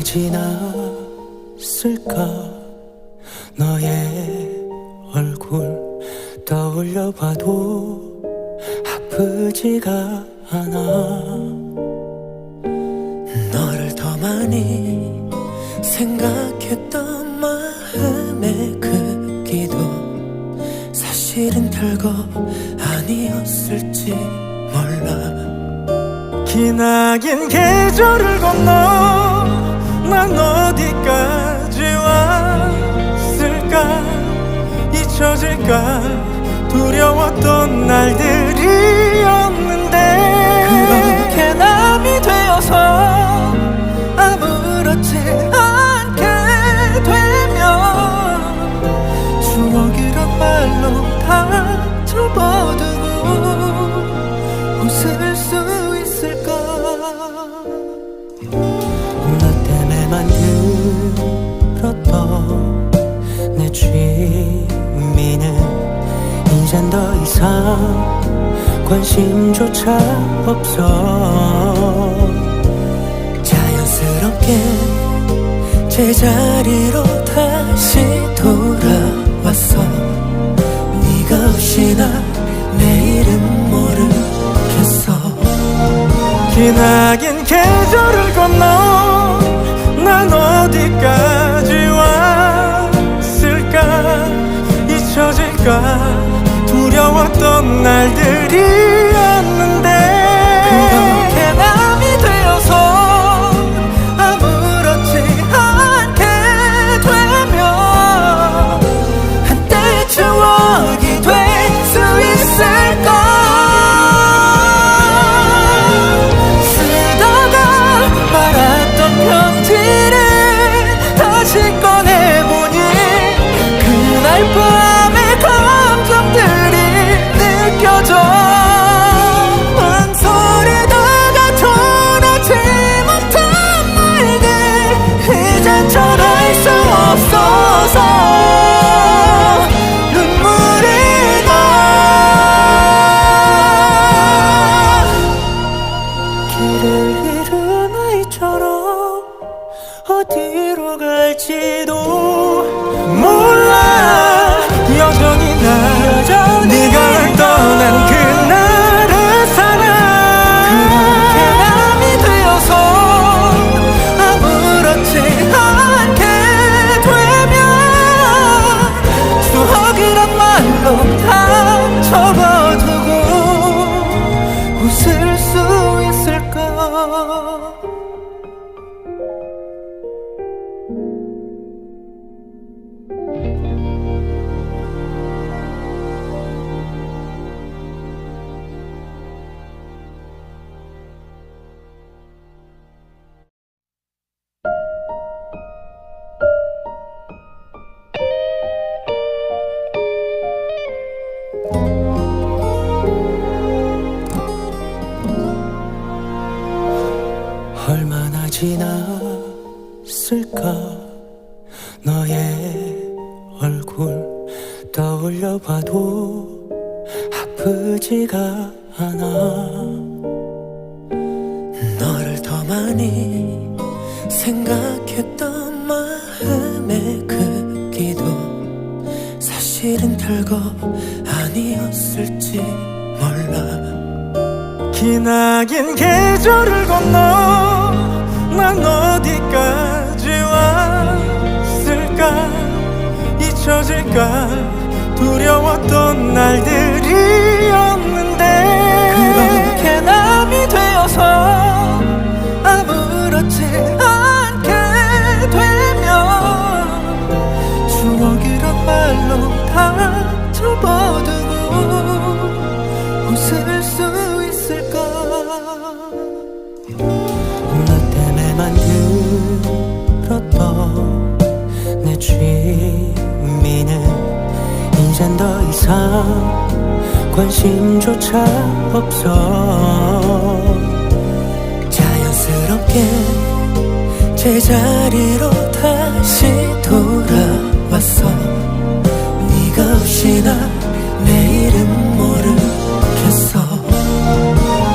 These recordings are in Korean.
지났을까. 너의 얼굴 떠올려봐도 아프지가 않아. 너를 더 많이 생각했던 마음의 크기도 사실은 별거 아니었을지 몰라. 기나긴 계절을 건너 난 어디까지 왔을까. 잊혀질까 두려웠던 날들이었는데 그렇게 남이 되어서 아무렇지 않게 되면 추억이란 말로 다 접어두고 웃을 수 있을까. 너 때문에 만들었던 내 취미는 이젠 더 이상 관심조차 없어. 자연스럽게 제자리로 다시 돌아왔어. 네가 없이 나 내일은 모르겠어. 기나긴 계절을 건너 난 어디까지 왔을까. 잊혀질까 두려웠던 날들이었는데 그렇게 남이 되어서 아무렇지 않게 되면 한때의 추억이 될 수 있을까. 쓰다가 말았던 편지를 다시 꺼내보니 그날 밤의 감정들이 느껴져. 망설이다가 전하지 못한 말들 이젠 전할 수 없어서 눈물이 나. 길을 잃은 아이처럼 어디로 갈지도 몰라. 여전히 나 네가 날 떠난 그날을 살아. 그렇게 남이 되어서 아무렇지 않게 되면 추억이란 말로 다 접어두고 웃을 수 있을까. 얼마나 지났을까. 너의 얼굴 떠올려봐도 아프지가 않아. 너를 더 많이 생각했던 마음의 크기도 사실은 별거 아니었을지 몰라. 기나긴 계절을 건너 난 어디까지 왔을까. 잊혀질까 두려웠던 날들이었는데 그렇게 남이 되어서 아무렇지 않게 되면 추억이란 말로 다 접어두고 웃을 수 있을까. 너 때문에 만들었던 내 취미는 이젠 더 이상 관심조차 없어. 자연스럽게 제자리로 다시 돌아왔어. 네가 없이 나 내일은 모르겠어.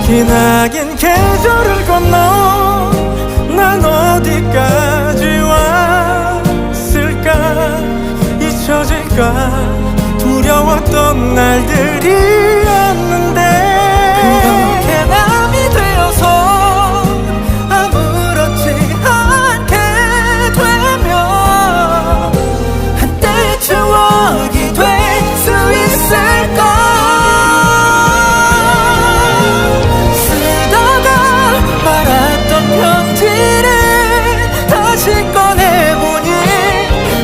기나긴 계절을 건너 난 어디까지 잊혀질까 두려웠던 날들이었는데 그렇게 남이 되어서 아무렇지 않게 되면 한때의 추억이 될 수 있을까. 쓰다가 말았던 편지를 다시 꺼내보니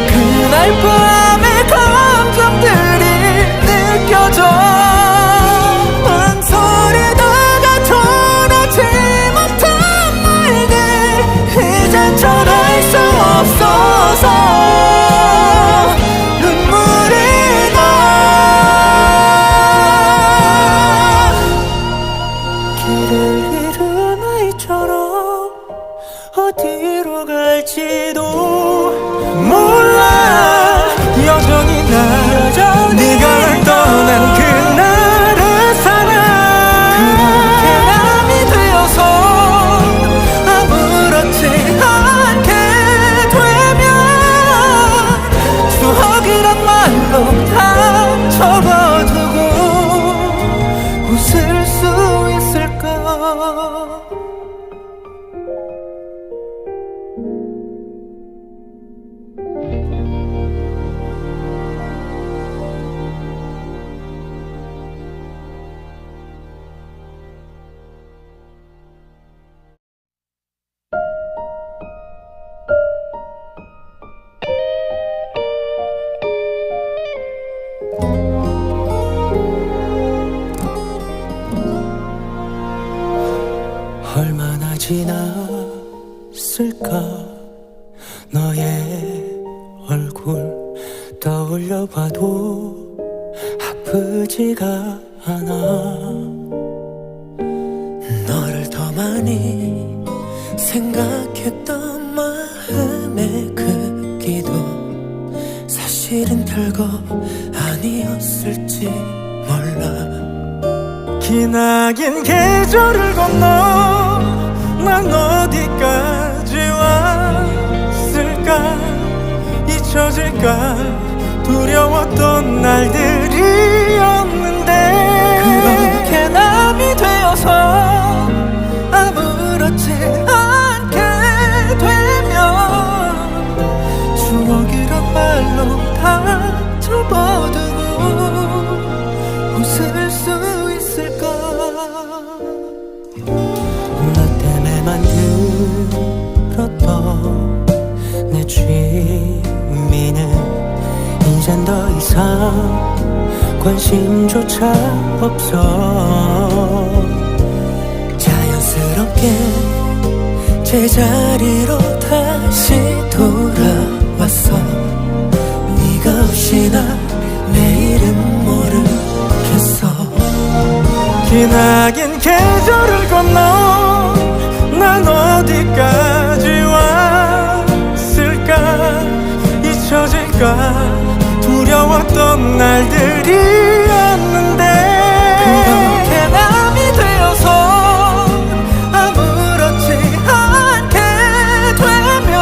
그날 밤의 감정들이 느껴져. 망설이다가 전하지 못한 말들 이젠 전할 수 없어서 눈물이 나. 길을 잃은 아이처럼 어디로 갈지도 몰라. 여전히 나 네가 날 떠난 그날을 살아. 그렇게 남이 되어서 아무렇지 않게 되면 추억이란 말로 다 접어두고 웃을 수 있을까. 얼마나 지났을까. 너의 얼굴 떠올려봐도 아프지가 않아. 너를 더 많이 생각했던 마음의 크기도 사실은 별거 아니었을지 몰라. 기나긴 계절을 건너 난 어디까지 왔을까. 잊혀질까 두려웠던 날들이었는데 그렇게 남이 되어서 아무렇지 않게 되면 추억이란 말로 다 접어두고 웃을 수 있을까. 너 때문에 만들었던 내 취미는 이젠 더 이상 관심조차 없어. 자연스럽게 제자리로 다시 돌아왔어. 네가 없이 나 내일은 모르겠어. 기나긴 계절을 건너 난 어디까지 왔을까. 잊혀질까 두려웠던 날들이었는데 그렇게 남이 되어서 아무렇지 않게 되면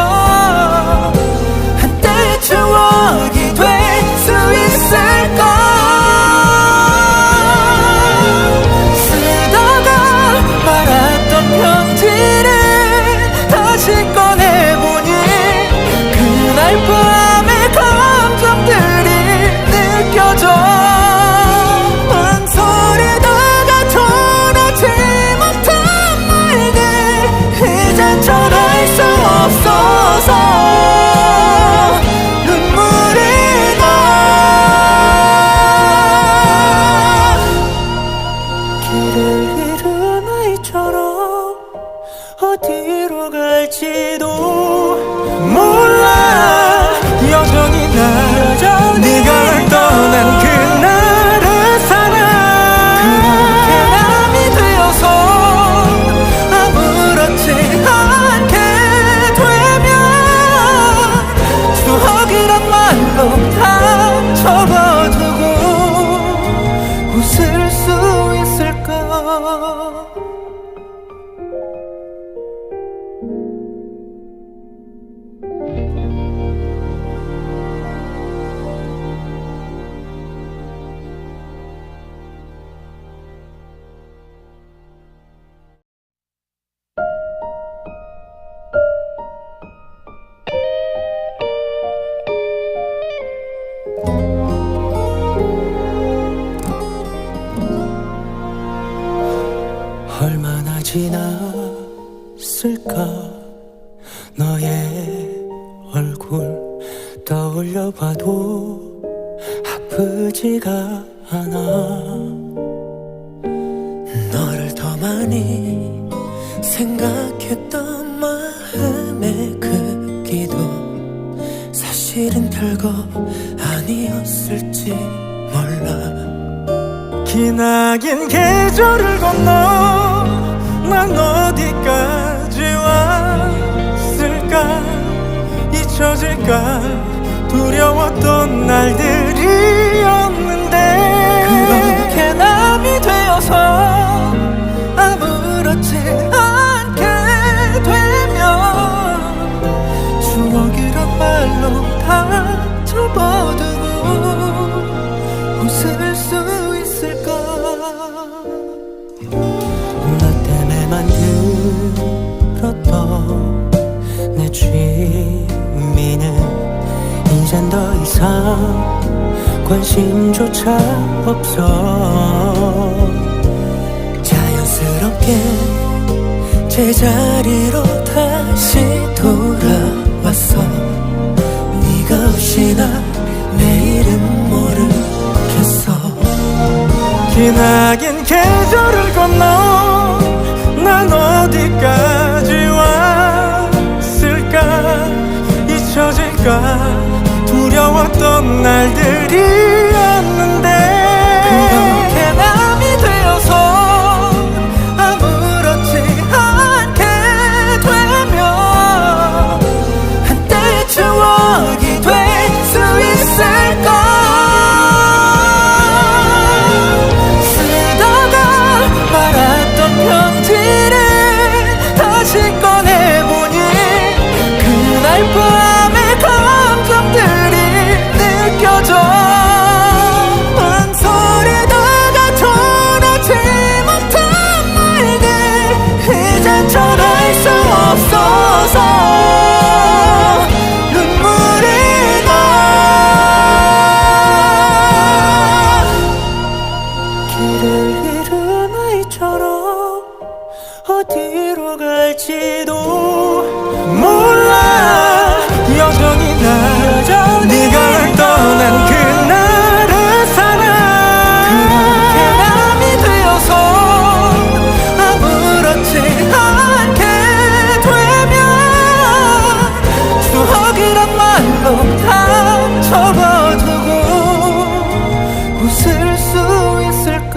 한때의 추억이 될 수 있을까. 쓰다가 말았던 편지를 다시 꺼내보니 그날 밤의 감정들이 느껴져. 떠올려봐도 아프지가 않아. 너를 더 많이 생각했던 마음의 크기도 사실은 별거 아니었을지 몰라. 기나긴 계절을 건너 난 어디까지 왔을까. 잊혀질까 두려웠던 날들이었는데 그렇게 남이 되어서 아무렇지 않게 되면 추억이란 말로 다 접어두고 웃을 수 있을까. 너 때문에 만들었던 내 취미는 이젠 더 이상 관심조차 없어. 자연스럽게 제자리로 다시 돌아왔어. 네가 없이 나 내일은 모르겠어. 기나긴 계절을 건너 난 어디까지 왔을까. 잊혀질까 두려웠던 날들이었는데 그렇게 남이 되어서 아무렇지 않게 되면 한때의 추억이 될 수 있을까. 쓰다가 말았던 편지를 다시 꺼내보니 그날 밤의 감정들이 느껴져. 망설이다가 전하지 못한 말들 이젠 전할 수 없어서 눈물이 나. 길을 잃은 아이처럼 어디로 갈지도 몰라. 여전히 난 네가 날 떠난 그날을 살아. 그렇게 남이 되어서 아무렇지 않게 되면 추억이란 말로 다 접어두고 웃을 수 있을까.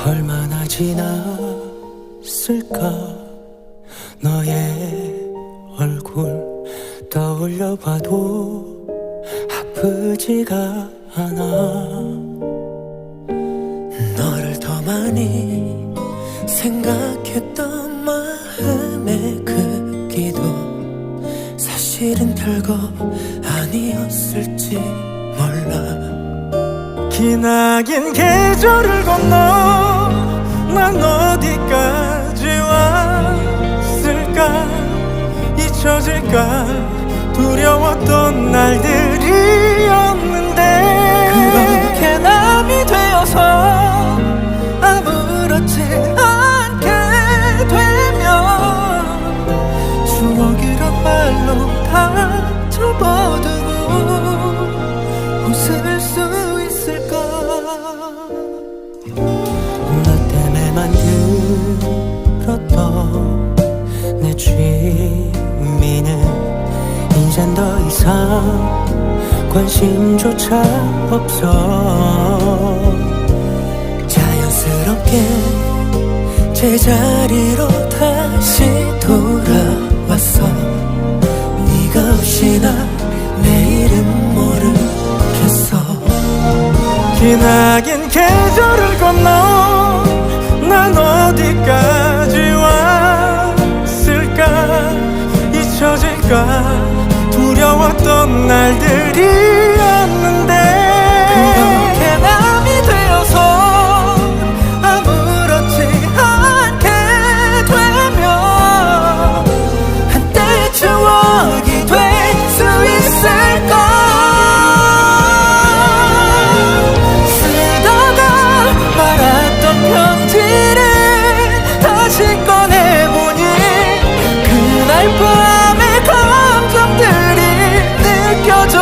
얼마나 지났을까. 너의 얼굴 떠올려봐도 아프지가 않아. 너를 더 많이 생각했던 마음의 크기도 사실은 별거 아니었을지 몰라. 기나긴 계절을 건너 난 어디까지 왔을까. 잊혀질까 두려웠던 날들이었는데 그렇게 남이 되어서 아무렇지 않게 되면 추억이란 말로 다 접어두고 웃을 수 있을까. 너 때문에 만들었던 내 취미는 이젠 더 이상 관심조차 없어. 자연스럽게 제자리로 다시 돌아왔어. 네가 없이 나 내일은 모르겠어. 기나긴 계절을 건너 난 어디까지 왔을까. 잊혀질까 두려웠던 두려웠던 날들이었는데 그렇게 남이 되어서 아무렇지 않게 되면 한때의 추억이 될 수 있을까. 쓰다가 말았던 편지를 다시 꺼내보니 그날 밤의 감정들이 느껴져.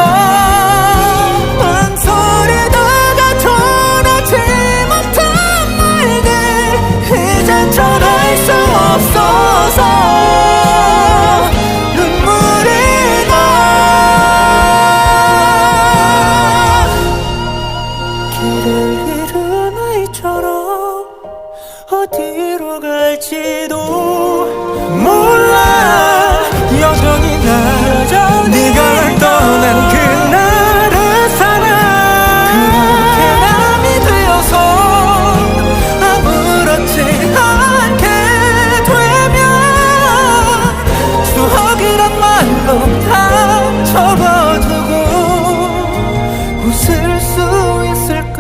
망설이다가 전하지 못한 말들 이젠 전할 수 없어서 눈물이 나. 길을 잃은 아이처럼 어디로 갈지도 몰라. 여전히 나 네가 날 떠난 그날을 살아. 그렇게 남이 되어서 아무렇지 않게 되면 추억이란 말로 다 접어두고 웃을 수 있을까.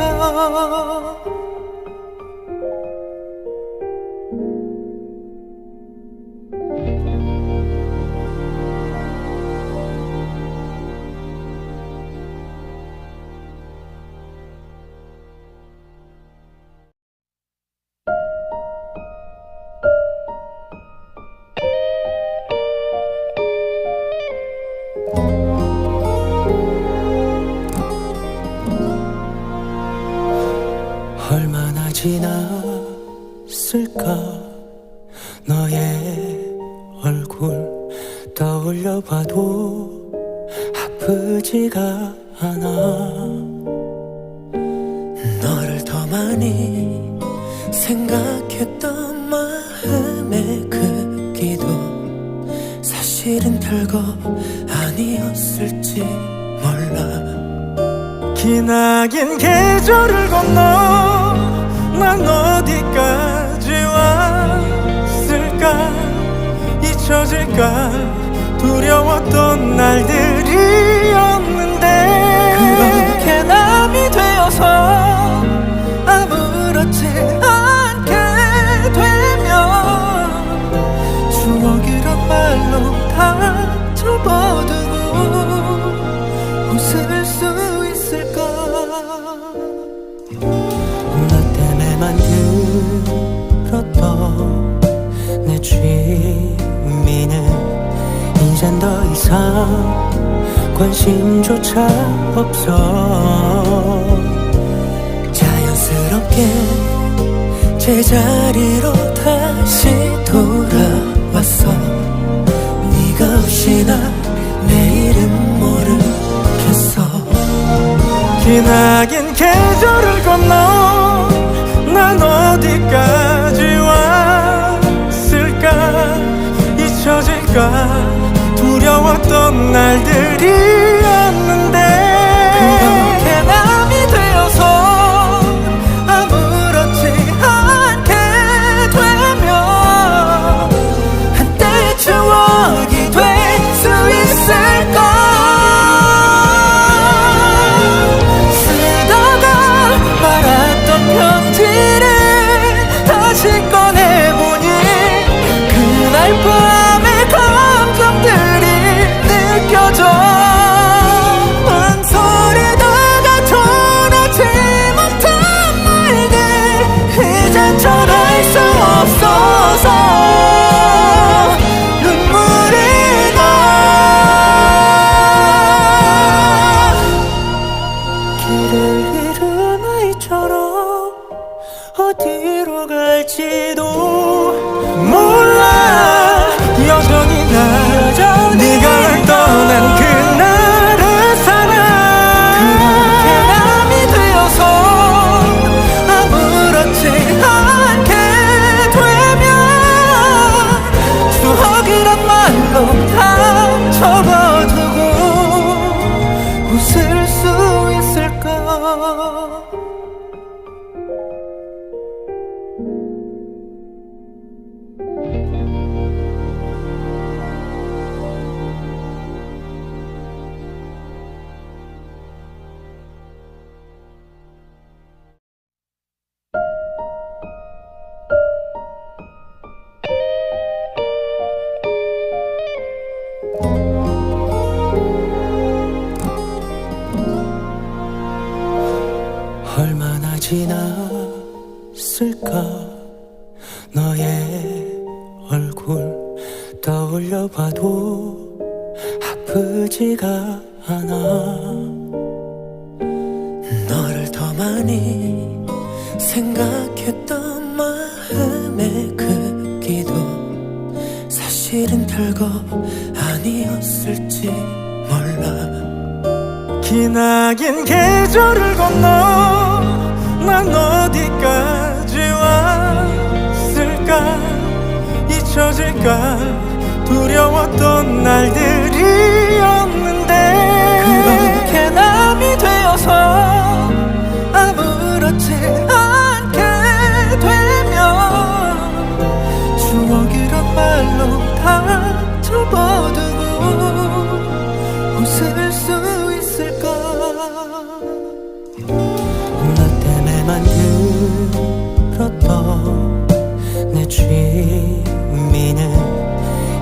얼마나 지났을까. 너의 얼굴 떠올려봐도 아프지가 않아. 너를 더 많이 생각했던 마음의 크기도 사실은 별거 아니었을지 몰라. 기나긴 계절을 건너 난 어디까지 왔을까. 잊혀질까 두려웠던 날들이었는데 그렇게 남이 되어서 아무렇지 않게 되면 추억이란 말로 다 접어두고 웃을 수 있을까. 너 때문에 만들었던 내 취미는 이젠 더 이상 관심조차 없어. 자연스럽게 제자리로 다시 돌아왔어. 네가 없이 나 내일은 모르겠어. 기나긴 계절을 건너 난 어디까지 왔을까. 잊혀질까 두려웠던 날들이었는데 그렇게 남이 되어서 아무렇지 않게 되면 한때의 추억이 될 수 있을까. 쓰다가 말았던 편지를 다시 꺼내보니 그날 밤의 감정들 아프지가 않아. 너를 더 많이 생각했던 마음의 크기도 사실은 별거 아니었을지 몰라. 기나긴 계절을 건너 난 어디까지 왔을까. 잊혀질까 두려웠던 날들이었는데 그렇게 남이 되어서 아무렇지 않게 되면 추억이란 말로 다 접어두고 웃을 수 있을까. 너 때문에 만들었던 내 취미는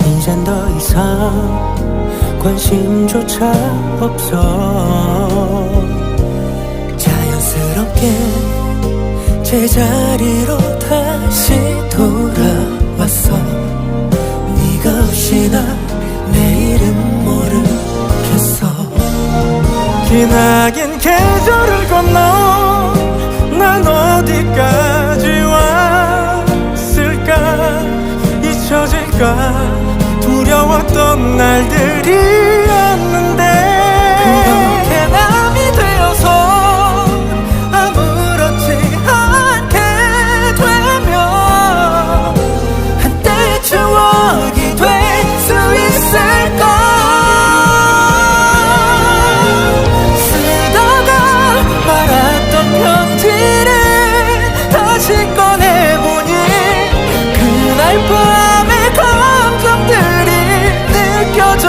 이젠 더 이상 관심조차 없어. 자연스럽게 제자리로 다시 돌아왔어. 네가 없이 나 내일은 모르겠어. 기나긴 계절을 건너 난 어디까지 왔을까. 잊혀질까 두려웠던 날들이었는데 그렇게 남이 되어서 아무렇지 않게 되면 한때의 추억이 될 수 있을까. 쓰다가 말았던 편지를 다시 꺼내보니 그날 밤의 감정들이 느껴져.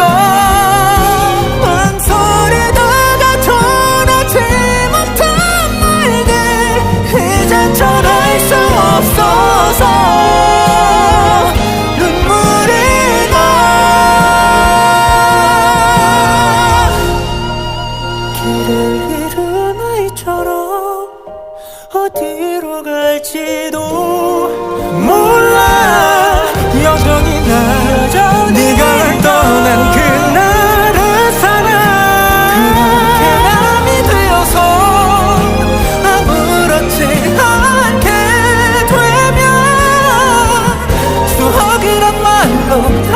망설이다가 전하지 못한 말들 이젠 전할 수 없어서 눈물이 나. 길을 잃은 아이처럼 어디로 갈지도 몰라. 여전히 난 네가 날 떠난 그날을 살아. 그렇게 남이 되어서 아무렇지 않게 되면 추억이란 말로 다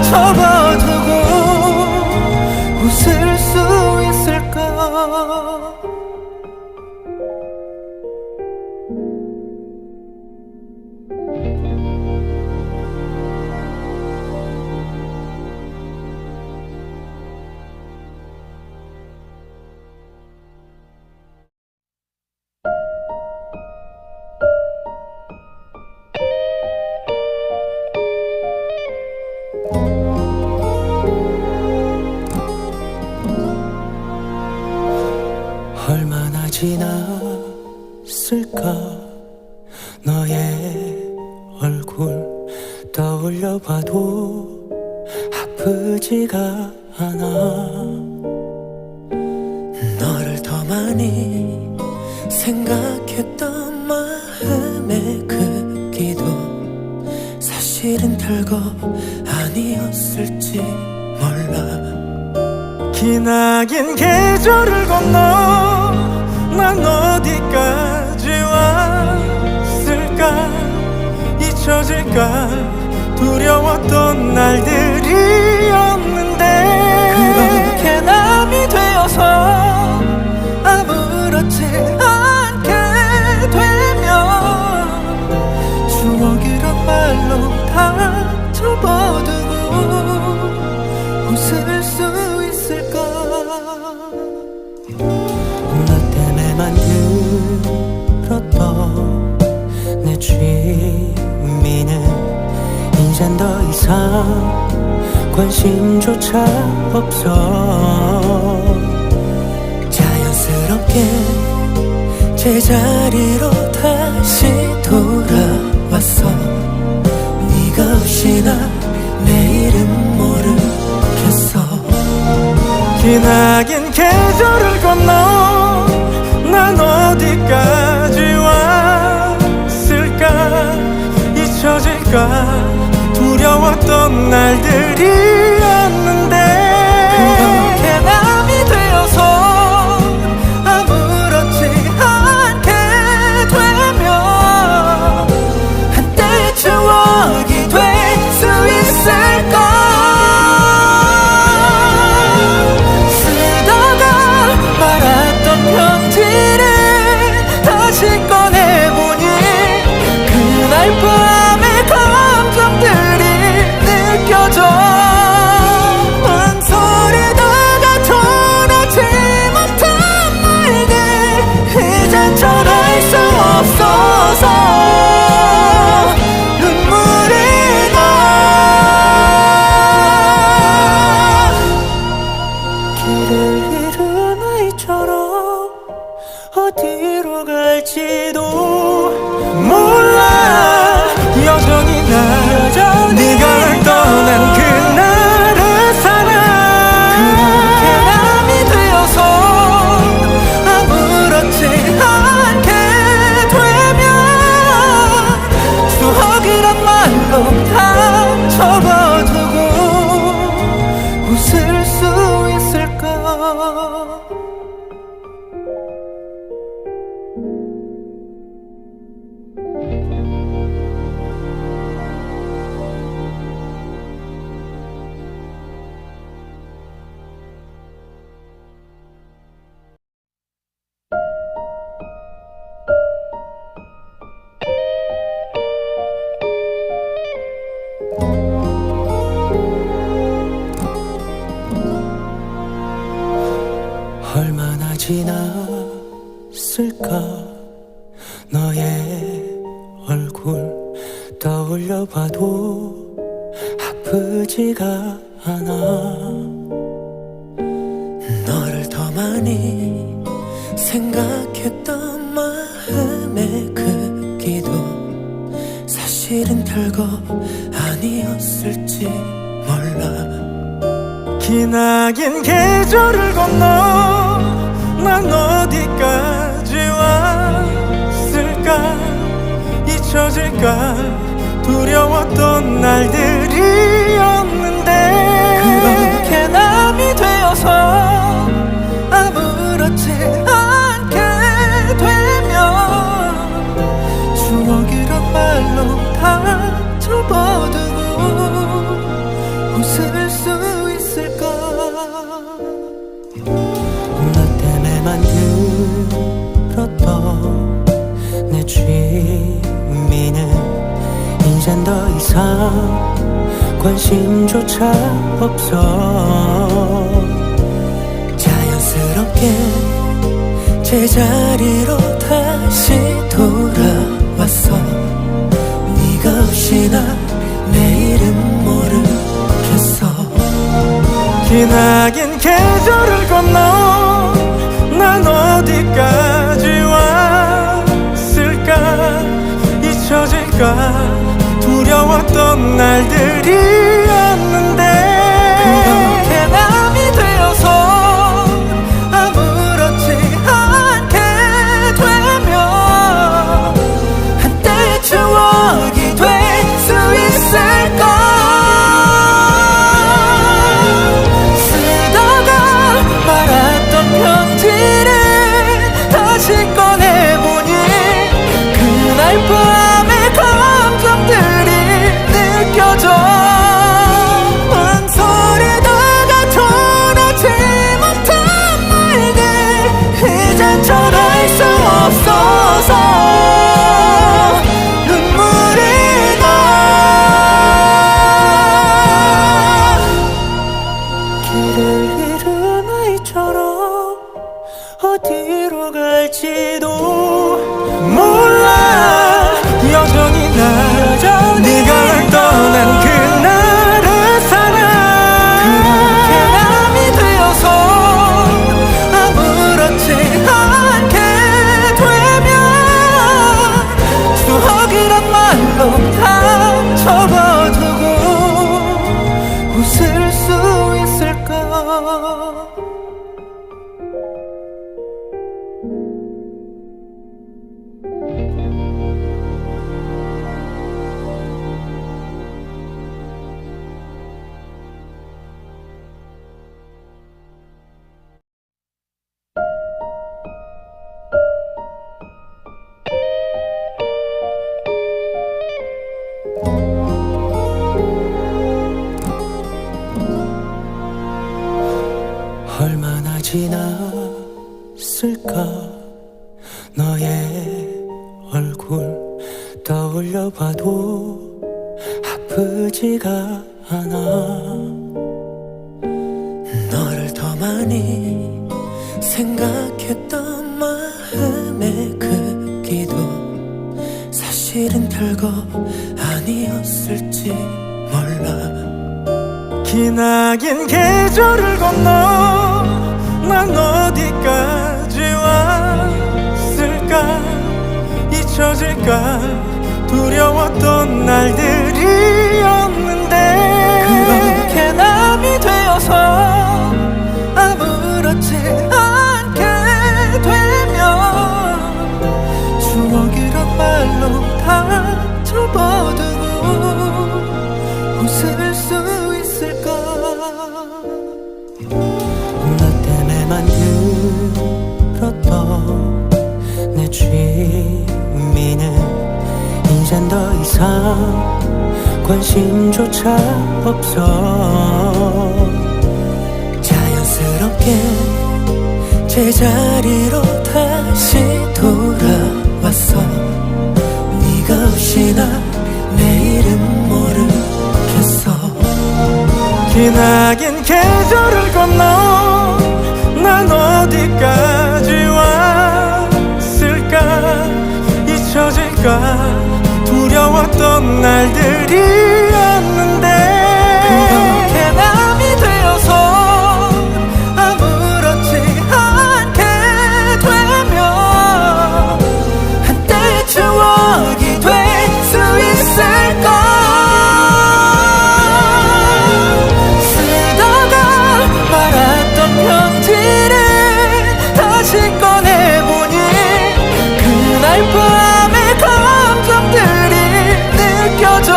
접어두고 웃을 수 있을까. 얼마나 지났을까. 너의 얼굴 떠올려봐도 아프지가 않아. 너를 더 많이 생각했던 마음의 크기도 사실은 별거 아니었을지 몰라. 기나긴 계절을 건너 난 어디까지 왔을까. 잊혀질까 두려웠던 날들이었는데 그렇게 남이 되어서 아무렇지 않게 되면 추억이란 말로 다 접어두고 웃을 수 있을까. 너 때문에 만들었던 내 취미는 이젠 더 이상 관심조차 없어. 자연스럽게 제자리로 다시 돌아왔어. 네가 없이 나 내일은 모르겠어. 기나긴 계절을 건너 난 어디까지 왔을까. 잊혀질까 두려웠던 날들이었는데 나이처럼 어디로 갈지도 몰라. 여전히 나 네가 날 떠난 그날을 살아. 그렇게 남이 되어서 아무렇지 않게 되면 추억이란 말로 다 접어두고 웃을 수 있을까. 얼마나 지났을까. 너의 얼굴 떠올려봐도 아프지가 않아. 너를 더 많이 생각했던 마음의 크기도 사실은 별거 아니었을지 몰라. 기나긴 계절을 건너 난 어디까지 왔을까. 잊혀질까 두려웠던 날들이었는데 그렇게 남이 되어서 아무렇지 않게 되면 추억이란 말로 다 접어두고 웃을 수 있을까. 너 때문에 만들었던 내 취미는 이젠 더 이상 관심조차 없어. 자연스럽게 제자리로 다시 돌아왔어. 네가 없이 나 내일은 모르겠어. 기나긴 계절을 건너 난 어디까지 왔을까. 잊혀질까 두려웠던 날들이었는데 그렇게 남이 되어서 아무렇지 않게 되면 한때의 추억이 될 수 있을까. 쓰다가 말았던 편지를 다시 꺼내보니 그날 밤의 감정들이 느껴져. 망설이다가 전하지 못한 말들 이젠 전할 수 없어서 눈물이 나. 길을 잃은 아이처럼 어디로 갈지도 몰라. 여전히 나 네가 날 떠난 그날을 살아. 그렇게 남이 되어서 아무렇지 않게 되면 추억이란 말로 다 접어두고 웃을 수 있을까. 얼마나 지났을까. 너의 얼굴 떠올려봐도 아프지가 않아. 너를 더 많이 생각했던 마음의 크기도 사실은 별거 아니었을지 몰라. 기나긴 계절을 건너 난 어디까지 잊혀질까 두려웠던 날들이었는데 그렇게 남이 되어서 아무렇지 않게 되면 추억이란 말로 다 접어두고 웃을 수 있을까. 너 때문에 만들었던 내 취미는 이젠 더 이상 관심조차 없어. 자연스럽게 제자리로 다시 돌아왔어. 네가 없이 나 내일은 모르겠어. 기나긴 계절을 건너 난 어디까지 왔을까. 잊혀질까 두려웠던 날들이었는데 그렇게 남이 되어서 아무렇지 않게 되면 한때의 추억이 될 수 있을까. 쓰다가 말았던 편지를 다시 꺼내보니 그날 밤의 감정들이 느껴져.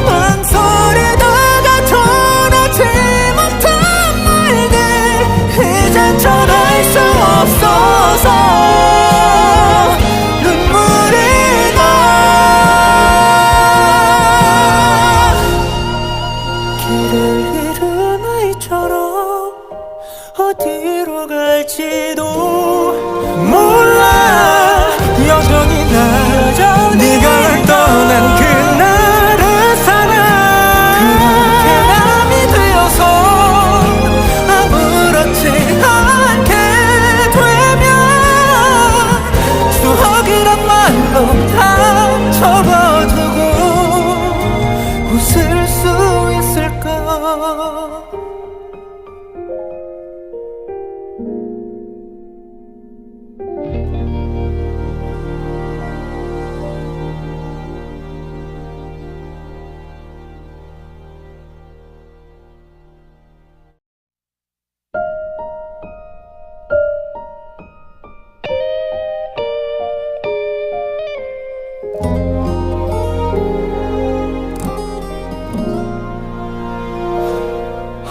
망설이다가 전하지 못한 말들 이젠 전할 수 없어서 눈물이 나. 길을 잃은 아이처럼 어디로 갈지도 몰라. 여전히 나 네가 날 떠난 그날을 살아. 그렇게 남이 되어서 아무렇지 않게 되면 추억이란 말로 다 접어두고 웃을 수 있을까.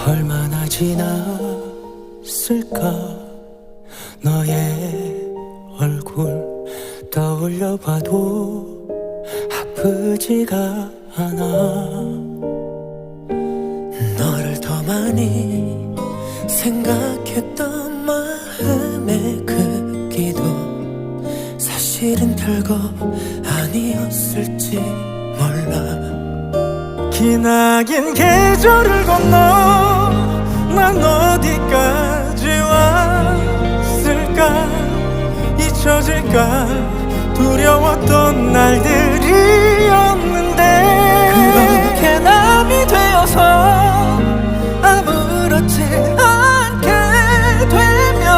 얼마나 지났을까. 너의 얼굴 떠올려봐도 아프지가 않아. 너를 더 많이 생각했던 마음의 크기도 사실은 별거 아니었을지 몰라. 기나긴 계절을 건너 난 어디까지 왔을까. 잊혀질까 두려웠던 날들이었는데 그렇게 남이 되어서 아무렇지 않게 되면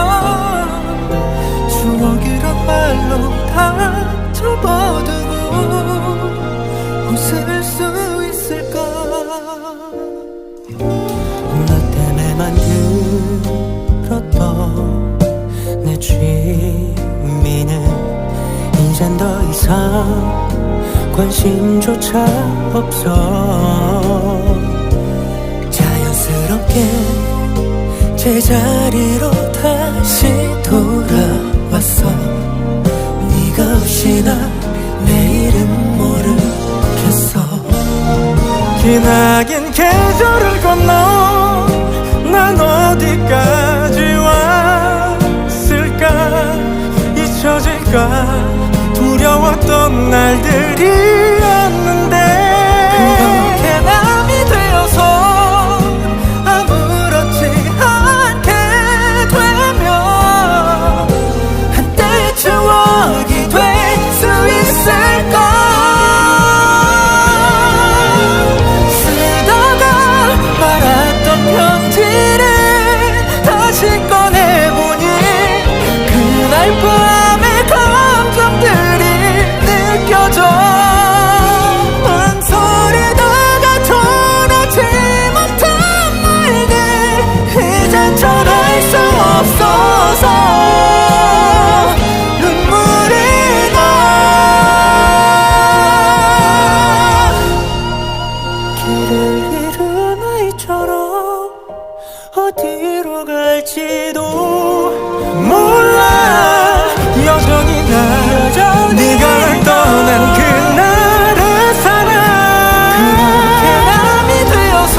추억이란 말로 다 접어두고 웃을 수 있을까. 너 때문에 만들었던 내 취미는 이젠 더 이상 관심조차 없어. 자연스럽게 제자리로 다시 돌아왔어. 네가 없이 나 내일은 모르겠어. 기나긴 계절을 건너 난 어디까지 왔을까. 잊혀질까 두려웠던 날들이었는데 그렇게 남이 되어서 아무렇지 않게 되면 한때의 추억이 될 수 있을까. 쓰다가 말았던 편지를 다시 꺼내보니 그날 밤의 감정들이 이젠 전할 수 없어서 눈물이 나. 길을 잃은 아이처럼 어디로 갈지도 몰라. 여전히 난 네가 날 떠난 그날의 사랑. 그렇게 남이 되어서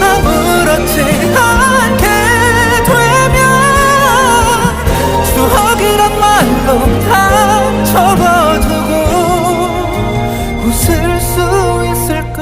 아무렇지 않게 되면 추억이란 말로 다 접어두고 웃을 수 있을까.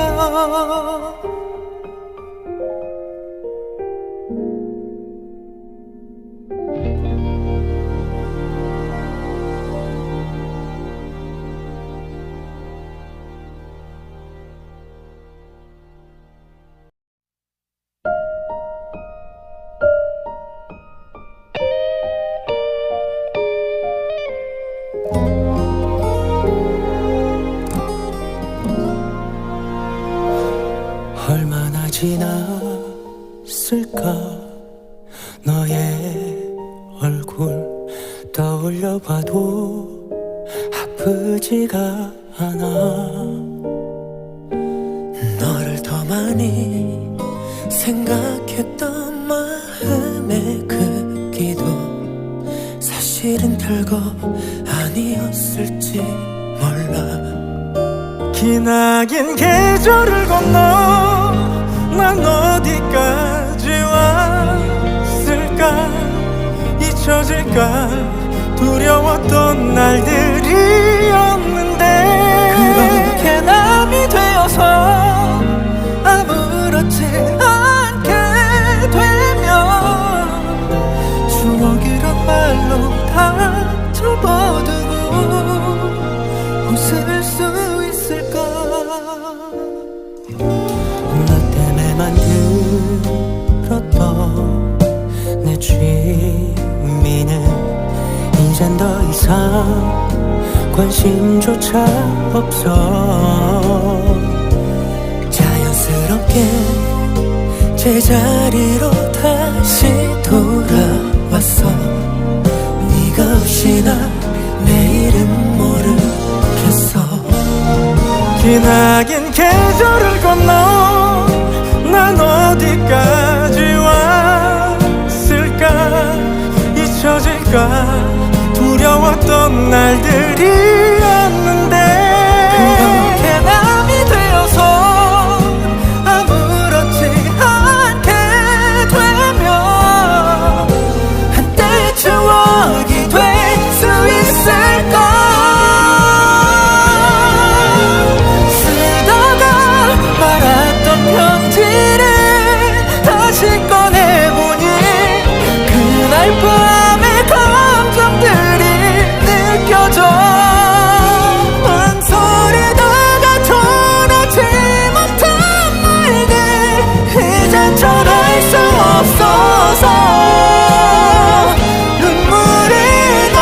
얼마나 지났을까. 너의 얼굴 떠올려봐도 아프지가 않아. 너를 더 많이 생각했던 마음의 크기도 사실은 별거 아니었을지 몰라. 기나긴 계절을 건너 난 어디까지 왔을까. 잊혀질까 두려웠던 날들이었는데 그렇게 남이 되어서 아무렇지 않게 되면 추억이란 말로 다 접어두고 웃을 수 있을까. 너 때문에 만들었던 내 취미는 이젠 더 이상 관심조차 없어. 자연스럽게 제자리로 다시 돌아왔어. 네가 없이 나 내일은 모르겠어. 기나긴 계절을 건너 난 어디까지 왔을까. 잊혀질까 두려웠던 날들이었는데 그렇게 남이 되어서 아무렇지 않게 되면 한때의 추억이 될 수 있을까. 쓰다가 말았던 편지를 다시 꺼내보니 그날 밤의 감정들이 느껴져. 망설이다가 전하지 못한 말들 이젠 전할 수 없어서 눈물이 나.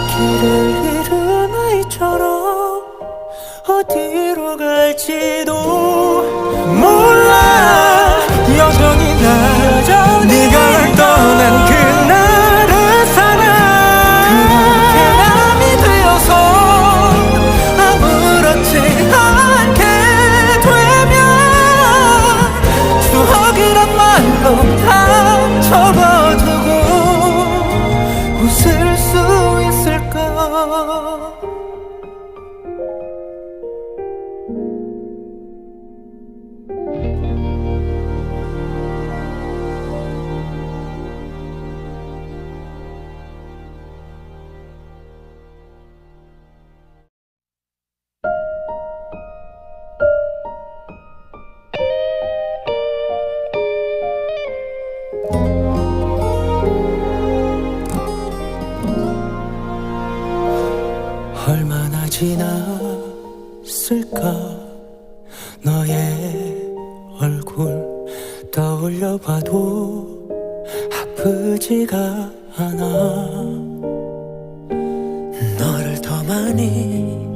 길을 잃은 아이처럼 어디로 갈지도 몰라. 여전히 난 네가 날 떠난 그날의 사랑. 그렇게 남이 되어서 아무렇지 않게 되면 추억이란 말로 다 접어두고 웃을 수 있을까. 얼마나 지났을까. 너의 얼굴 떠올려봐도 아프지가 않아. 너를 더 많이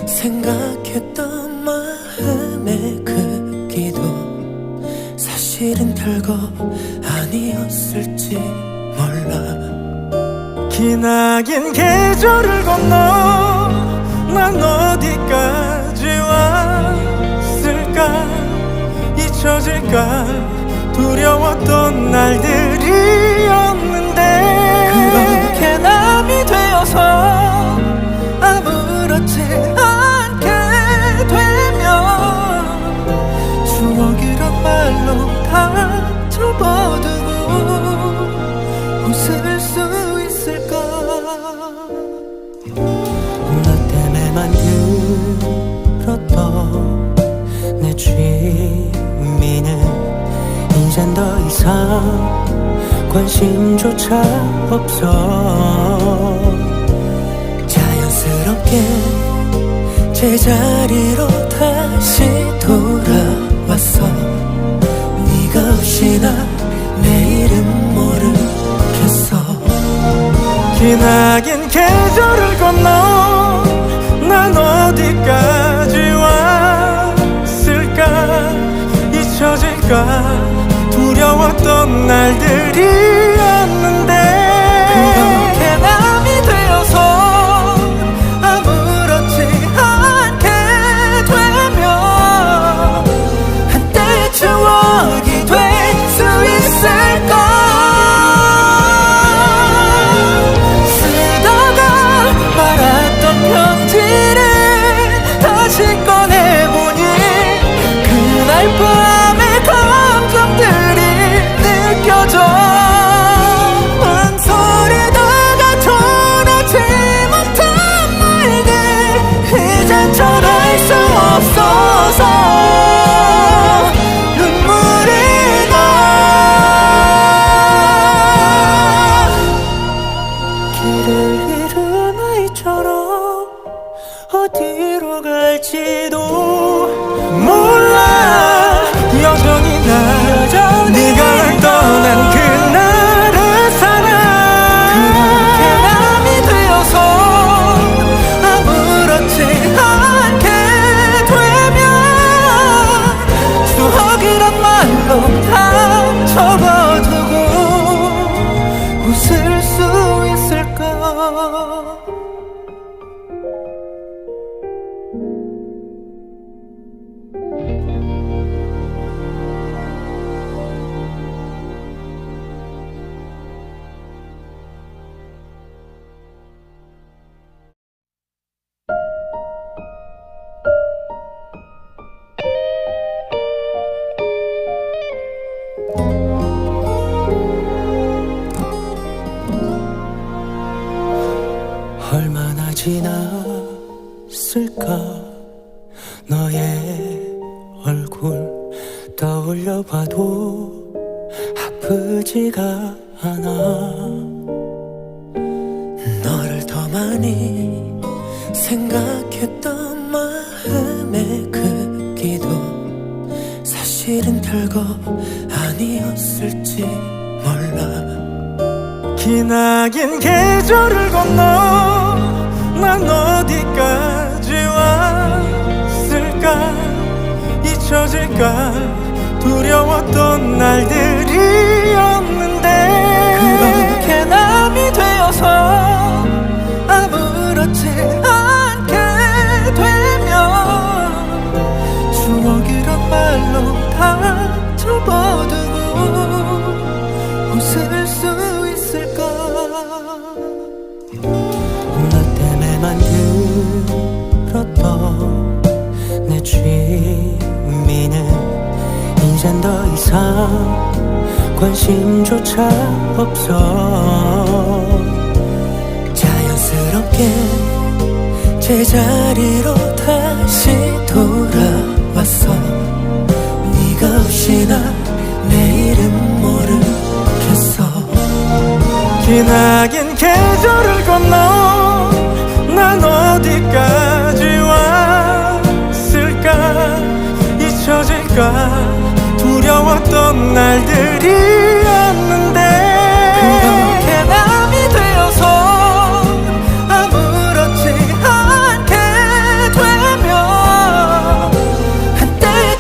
생각했던 마음의 마음의 그 기도 사실은 별거 아니었을지 몰라. 기나긴 계절을 건너 난 어디까지 왔을까. 잊혀질까 두려웠던 날들이었는데 그렇게 남이 되어서 아무렇지 않게 되면 추억이란 말로 다 접어두고 웃을 수 있을까. 너 때문에 만들었던 내 취미는 이젠 더 이상 관심조차 없어. 자연스럽게 제자리로 다시 돌아왔어. 네가 없이 나 내일은 모르겠어. 기나긴 계절을 건너 난 어디까지 왔을까. 잊혀질까 두려웠던 날들이었는데 그렇게 남이 되어서 아무렇지 않게 되면 한때의 추억이 될 수 있을까. 쓰다가 말았던 편지를 다시 꺼내보니 그날 밤의 감정들이 느껴져. 망설이다가 전하지 못한 말들 이젠 전할 수 없어서 눈물이 나. 길을 잃은 아이처럼 어디로 갈지도 몰라. 여전히 나 네가 날 떠난 그날의 사랑. 그렇게 남이 되어서 아무렇지 않게 되면 추억이란 말로 다 접어두고 웃을 수 있을까. 얼마나 지났을까. 너의 얼굴 떠올려봐도 아프지가 않아. 너를 더 많이 생각했던 마음의 그 기도 사실은 별거 아니었을지 몰라. 기나긴 계절을 건너 난 어디까지 왔을까. 잊혀질까 두려웠던 날들이었는데 그렇게 남이 되어서 아무렇지 않게 되면 추억이란 말로 다 접어두고 웃을 수 있을까. 너 때문에 만들었던 내 취미는 이젠 더 이상 관심조차 없어. 자연스럽게 제자리로 다시 돌아왔어. 네가 없이 나 내일은 모르겠어. 기나긴 계절을 건너 난 어디까지 왔을까. 잊혀질까 두려웠던 날들이었는데 그렇게 남이 되어서 아무렇지 않게 되면 한때의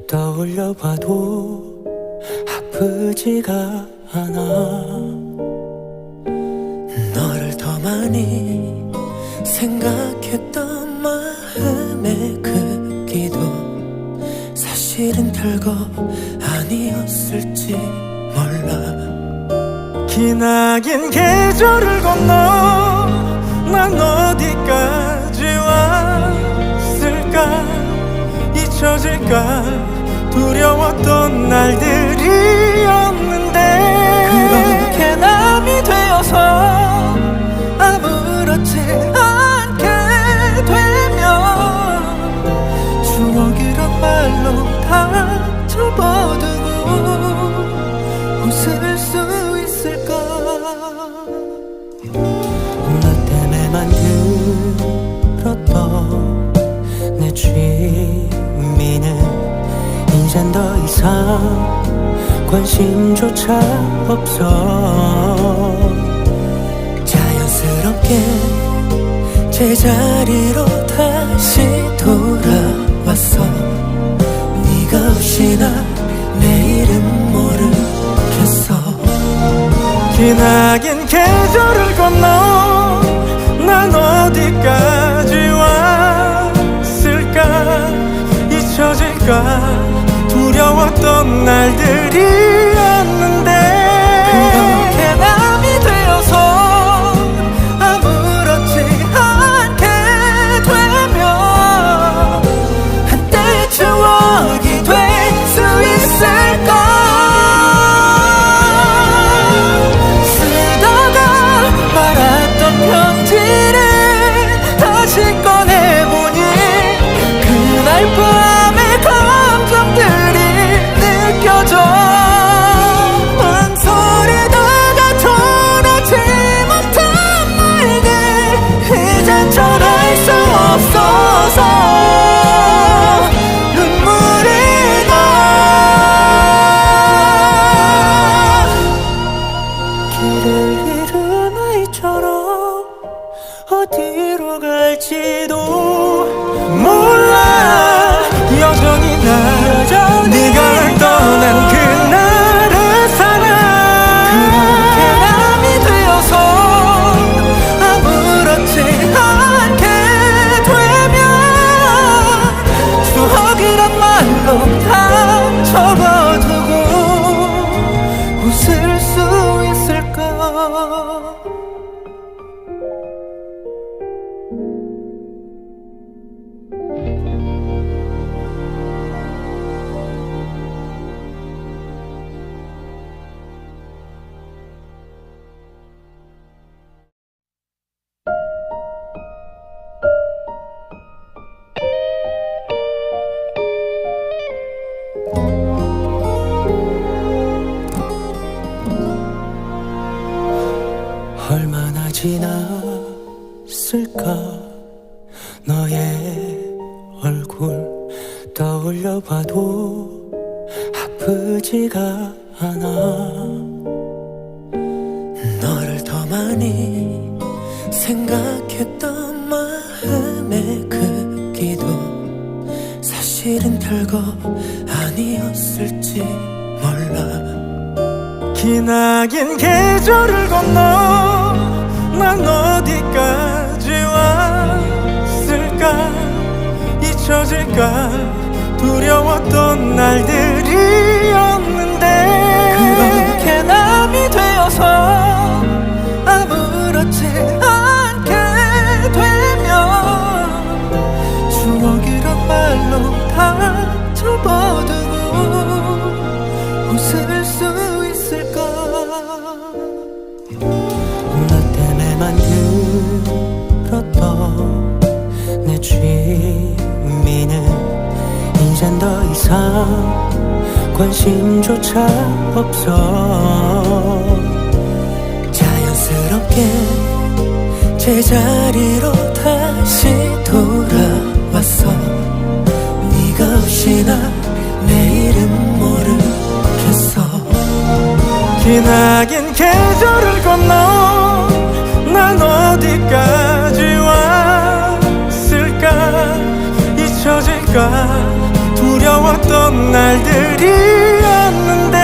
떠올려봐도 아프지가 않아. 너를 더 많이 생각했던 마음의 크기도 사실은 별거 아니었을지 몰라. 기나긴 계절을 건너 난 어디까지 왔을까. 잊혀질까 두려웠던 날들이었는데 그렇게 남이 되어서 아무렇지 않게 되면 추억이란 말로 다 접어두고 웃을 수 있을까. 너 때문에 만들었던 내 취미는 이젠 더 이상 관심조차 없어. 자연스럽게 제자리로 다시 돌아왔어. 네가 없이 나 내일은 모르겠어. 기나긴 계절을 건너 난 어디까지 왔을까. 잊혀질까 두려웠던 날들이었는데 그렇게 남이 되어서 아무렇지 않게 되면 한때의 추억이 될 수 있을까. 쓰다가 말았던 편지를 다시 꺼내보니 그날 밤의 감정들이 느껴져. 망설이다가 전하지 못한 말들 이젠 전할 수 없어서 눈물이 나. 길을 잃은 아이처럼 어디로 갈지도 몰라. 여전히 나 네가 날 떠난 그날을 살아. 그렇게 남이 되어서 아무렇지 않게 되면 추억이란 말로 다 접어두고 웃을 수 있을까. 얼마나 지났을까. 너의 얼굴 떠올려봐도 아프지가 않아. 너를 더 많이 생각했던 마음의 크기도 사실은 별거 아니었을지 몰라. 기나긴 계절을 건너 난 어디까지 왔을까. 잊혀질까 두려웠던 날들이었는데 그렇게 남이 되어서 아무렇지 않게 되면 추억이란 말로 다 접어두고 웃을 수 있을까. 너 때문에 만들었던 내 취미는 이젠 더 이상 관심조차 없어. 자연스럽게 제자리로 다시 돌아왔어. 네가 없이 나 내일은 모르겠어. 기나긴 계절을 건너 난 어디까지 왔을까. 잊혀질까 두려웠던 접어두었던 날들이었는데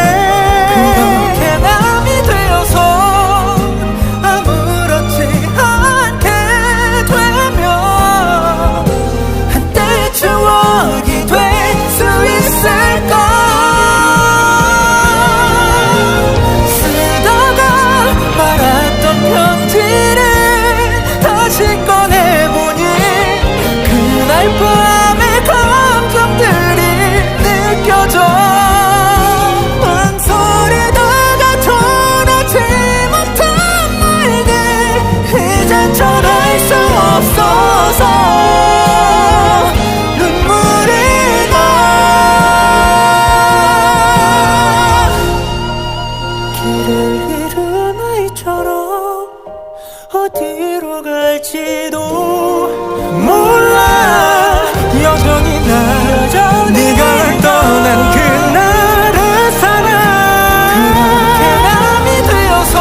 그렇게 남이 되어서 아무렇지 않게 되면 한때의 추억이 될 수 있을까. 쓰다가 말았던 편지를 다시 꺼내보니 그날 밤의 감정들이 느껴져. 망설이다가 전하지 못한 말들 이젠 전할 수 없어서 눈물이 나. 길을 잃은 아이처럼 어디로 갈지도 몰라. 여전히 난 네가 날 떠난 그날을 살아. 그렇게 남이 되어서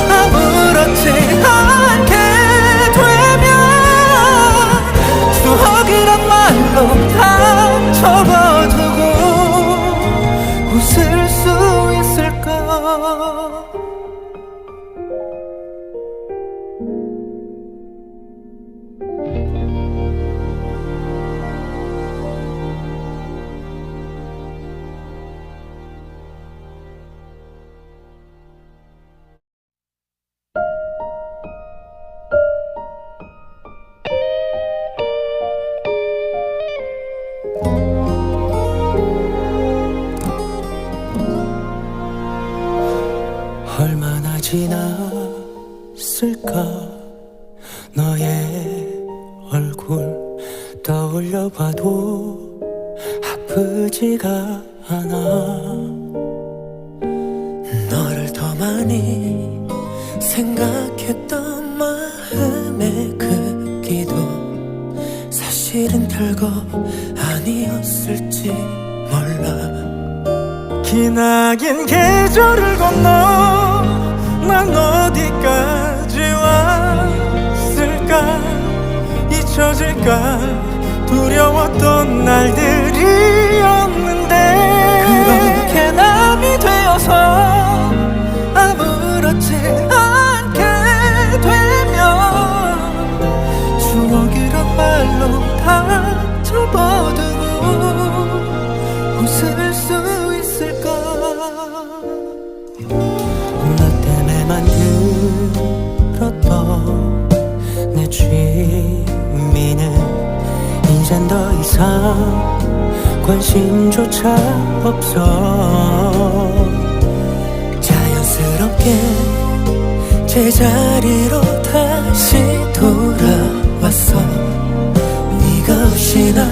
아무렇지 않게 되면 추억이란 말로 다 접어두고 웃을 수 있을까. 얼마나 지났을까. 너의 얼굴 떠올려봐도 아프지가 않아. 너를 더 많이 생각했던 마음의 크기도 사실은 별거 아니었을지 몰라. 기나긴 계절을 건너 난 어디까지 왔을까. 잊혀질까 두려웠던 날들이었는데 그렇게 남이 되어서 아무렇지 않게 되면 추억이란 말로 다 접어두고 웃을 수 있을까. 너 때문에 만들었던 내 취미는 이젠 더 이상 관심조차 없어. 자연스럽게 제자리로 다시 돌아왔어. 네가 없이 나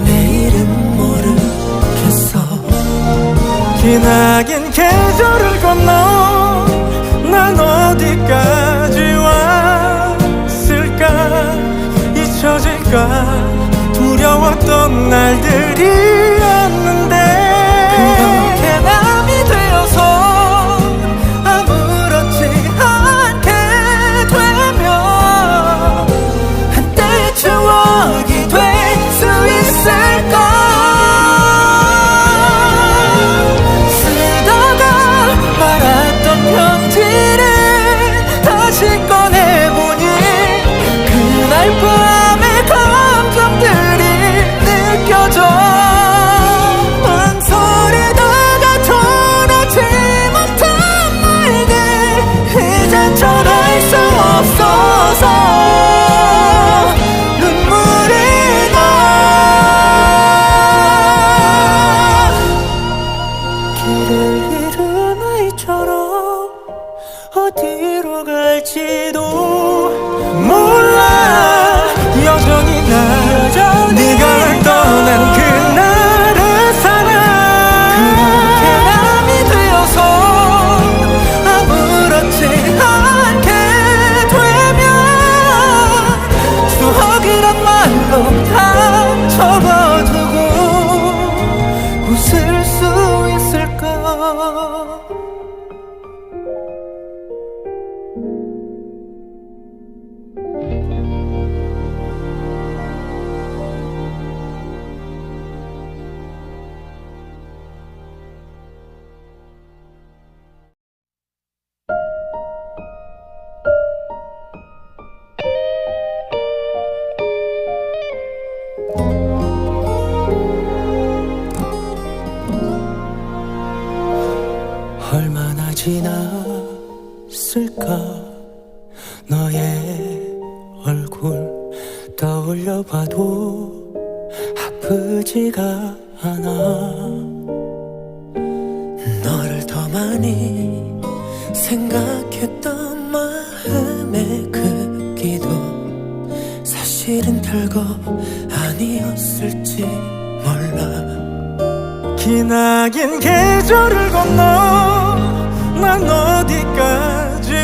내일은 모르겠어. 기나긴 계절을 건너 난 어디까지 왔을까. 잊혀질까 두려웠던 날들이었는데 그렇게 남이 되어서 아무렇지 않게 되면 한때의 추억이 될 수 있을까. 쓰다가 말았던 편지를 다시 꺼내보니 그날 밤의 감정들이 느껴져. 망설이다가 전하지 못한 말들 이젠 전할 수 없어서 눈물이 나. 길을 잃은 아이처럼 어디로 갈지도 몰라. 여전히 난 네가 날 떠난 그날을 살아. 그렇게 남이 되어서 아무렇지 않게 되면 추억이란 말로 다 접어두고 웃을 수 있을까. 지났을까. 너의 얼굴 떠올려봐도 아프지가 않아. 너를 더 많이 생각했던 마음의 크기도 사실은 별거 아니었을지 몰라. 기나긴 계절을 건너 난 어디까지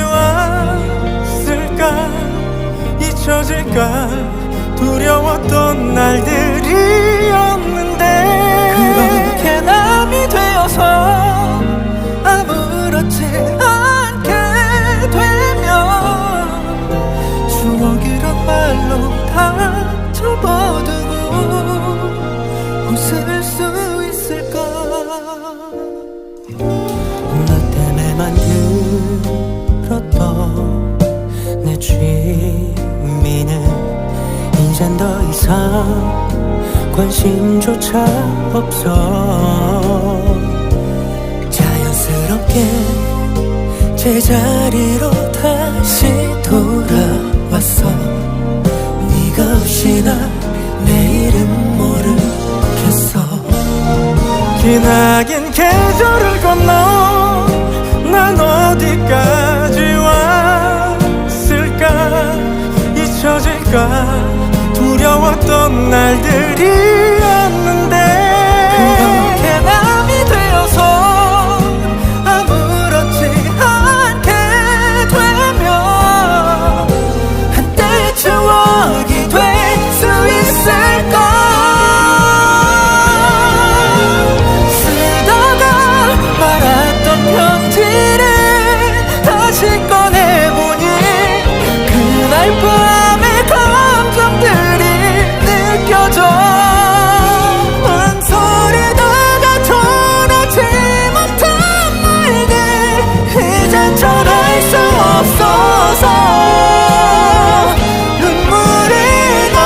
왔을까. 잊혀질까 두려웠던 날들이었는데 그렇게 남이 되어서 아무렇지 않게 되면 추억이란 말로 다 접어두고 웃을 수 있을까. 너 때문에 만들었던 내 취미는 이젠 더 이상 관심조차 없어. 자연스럽게 제자리로 다시 돌아왔어. 네가 없이 나 내일은 모르겠어. 기나긴 계절을 건너 난 어디까지 왔을까. 잊혀질까 두려웠던 날들이었는데 그렇게 남이 되어서 아무렇지 않게 되면 한때의 추억이 될 수 있을까. 쓰다가 말았던 편지를 다시 꺼내보니 그날 밤의 감정들이 느껴져. 망설이다가 전하지 못한 말들 이젠 전할 수 없어서 눈물이 나.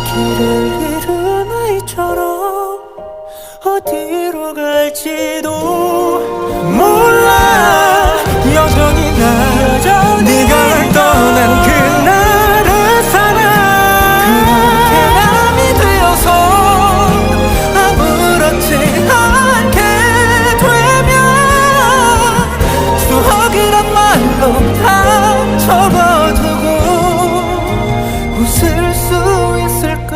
길을 잃은 아이처럼 어디로 갈지도 몰라. 여전히 나 네가 날 떠난 그날을 살아. 그렇게 남이 되어서 아무렇지 않게 되면 추억이란 말로 다 접어두고 웃을 수 있을까.